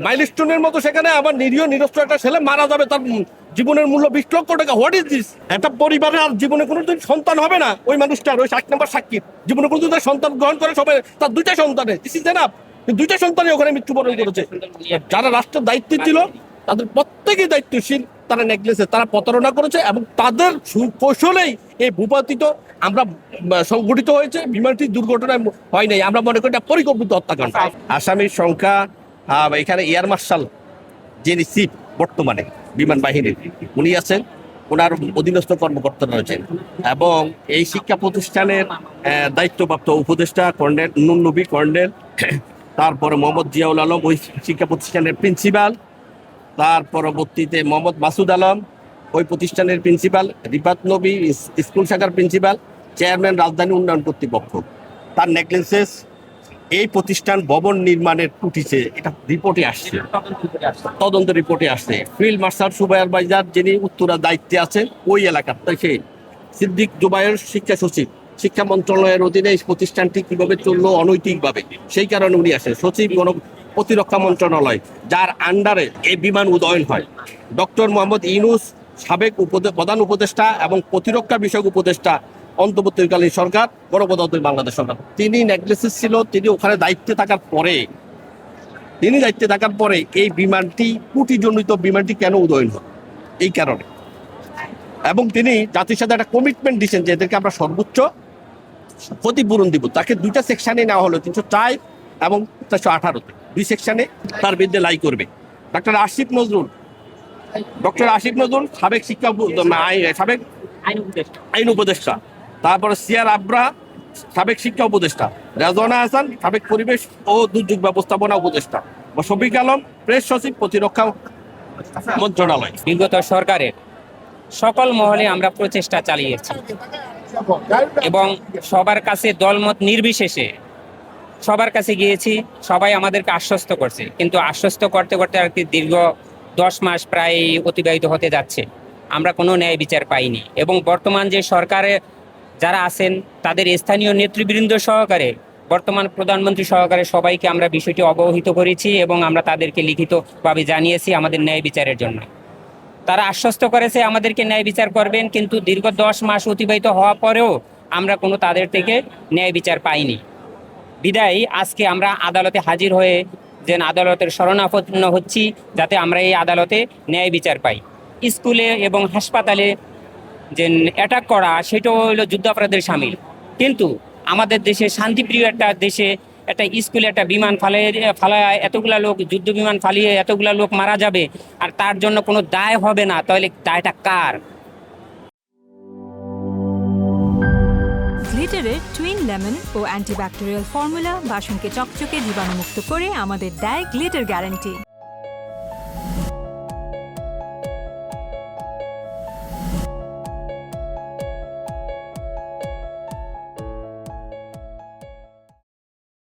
মাইলস্টোনের মতো সেখানে আবার নিরীহ নিরস্ত্র একটা ছেলে মারা যাবে, তার জীবনের মূল্য 20 লক্ষ টাকা। What is this? একটা পরিবারের আর জীবনে কোনোদিন সন্তান হবে না ওই মানুষটার, ওই 60 নম্বর সাক্ষী জীবনে কোনোদিন তার সন্তান গ্রহণ করে, সবাই তার 2টা সন্তানের, দিস ইজ এনাফ। 2টা সন্তানই ওখানে মৃত্যুবরণ করেছে। যারা রাষ্ট্রের দায়িত্বে ছিল তাদের প্রত্যেকেই দায়িত্বশীল, তারা নেগলেছে, তারা প্রতারণা করেছে এবং তাদের কৌশলেই এই ভূপাতিত আমরা সংঘটিত হয়েছে। বিমানটি দুর্ঘটনায় হয় নাই, আমরা মনে করি এটা পরিকল্পিত হত্যাকাণ্ড। আসামির সংখ্যা এখানে এয়ার মার্শাল যিনি চিফ বর্তমানে বিমান বাহিনীর, উনি আছেন, ওনার অধীনস্থ কর্মকর্তারা রয়েছেন এবং এই শিক্ষা প্রতিষ্ঠানের দায়িত্বপ্রাপ্ত উপদেষ্টা কর্নেল নুন নবী কর্নেল, তারপরে মোহাম্মদ জিয়াউল আলম ওই শিক্ষা প্রতিষ্ঠানের প্রিন্সিপাল, তার পরবর্তীতে মোহাম্মদ মাসুদ আলম ওই প্রতিষ্ঠানের প্রিন্সিপাল, রিফাত নবী স্কুল শাখার প্রিন্সিপাল, চেয়ারম্যান রাজধানী উন্নয়ন কর্তৃপক্ষ, তার নেগলিজেন্স এই প্রতিষ্ঠান ভবন নির্মাণের ত্রুটিছে, এটা রিপোর্টে আসছে, তদন্ত রিপোর্টে আসছে। ফিল্ড মার্শাল সুপারভাইজার যিনি উত্তরা দায়িত্বে আছেন ওই এলাকার, তাই সেই সিদ্দিক জুবায়ের শিক্ষা সচিব, শিক্ষা মন্ত্রণালয়ের অধীনে এই প্রতিষ্ঠানটি কিভাবে চললো অনৈতিকভাবে, সেই কারণে উনি আসেন। সচিব প্রতিরক্ষা মন্ত্রণালয়, যার আন্ডারে এই বিমান উদয়ন হয়। ডক্টর মোহাম্মদ ইউনূস সাবেক প্রধান উপদেষ্টা এবং প্রতিরক্ষা বিষয়ক উপদেষ্টা অন্তর্বর্তীকালীন সরকার, গণপ্রজাতন্ত্রী বাংলাদেশ সরকার, তিনি নেগলিজেন্স ছিল। তিনি ওখানে দায়িত্বে থাকার পরে এই বিমানটি ত্রুটিজনিত বিমানটি কেন উদয়ন হয় এই কারণে, এবং তিনি জাতির সাথে একটা কমিটমেন্ট দিচ্ছেন যে এদেরকে আমরা সর্বোচ্চ ক্ষতিপূরণ দিব। তাকে 2টা সেকশনে নেওয়া হলো, 304 এবং 418, 2 সেকশনে তার বিরুদ্ধে লাই করবে। ডক্টর আসিফ নজরুল সাবেক সাবেক আইন উপদেষ্টা, তারপরে সিয়ার আবরা সাবেক শিক্ষা উপদেষ্টা, রেজওয়ানা হাসান সাবেক পরিবেশ ও দুর্যোগ ব্যবস্থাপনা উপদেষ্টা, শফিক আলম প্রেস সচিব প্রতিরক্ষা মন্ত্রণালয়। বিগত সরকারের সকল মহলে আমরা প্রচেষ্টা চালিয়েছি এবং সবার কাছে দলমত নির্বিশেষে সবার কাছে গিয়েছি, সবাই আমাদেরকে আশ্বস্ত করছে, কিন্তু আশ্বস্ত করতে করতে আর কি দীর্ঘ 10 মাস প্রায় অতিবাহিত হতে যাচ্ছে, আমরা কোনো ন্যায় বিচার পাইনি। এবং বর্তমান যে সরকারে যারা আছেন তাদের স্থানীয় নেতৃবৃন্দ সহকারে, বর্তমান প্রধানমন্ত্রী সহকারে সবাইকে আমরা বিষয়টি অবহিত করেছি এবং আমরা তাদেরকে লিখিতভাবে জানিয়েছি আমাদের ন্যায় বিচারের জন্য। তারা আশ্বস্ত করেছে আমাদেরকে ন্যায় বিচার করবেন, কিন্তু দীর্ঘ 10 মাস অতিবাহিত হওয়া পরেও আমরা কোনো তাদের থেকে ন্যায় বিচার পাইনি। বিদায় আজকে আমরা আদালতে হাজির হয়ে যেন আদালতের শরণাপন্ন হচ্ছি, যাতে আমরা এই আদালতে ন্যায় বিচার পাই। স্কুলে এবং হাসপাতালে যে অ্যাটাক করা, সেটাও হলো যুদ্ধাপরাধের সামিল, কিন্তু আমাদের দেশে শান্তিপ্রিয় একটা দেশে একটা স্কুলে একটা বিমান ফালায় এতগুলা লোক, যুদ্ধ বিমান ফালিয়ে এতগুলা লোক মারা যাবে আর তার জন্য কোনো দায় হবে না, তাহলে দায়টা কার? গ্লিটারের টুইন লেমন ও অ্যান্টিব্যাকটেরিয়াল ফর্মুলা বাসনকে চকচকে জীবাণুমুক্ত করে আমাদের দেয় গ্লিটার গ্যারান্টি।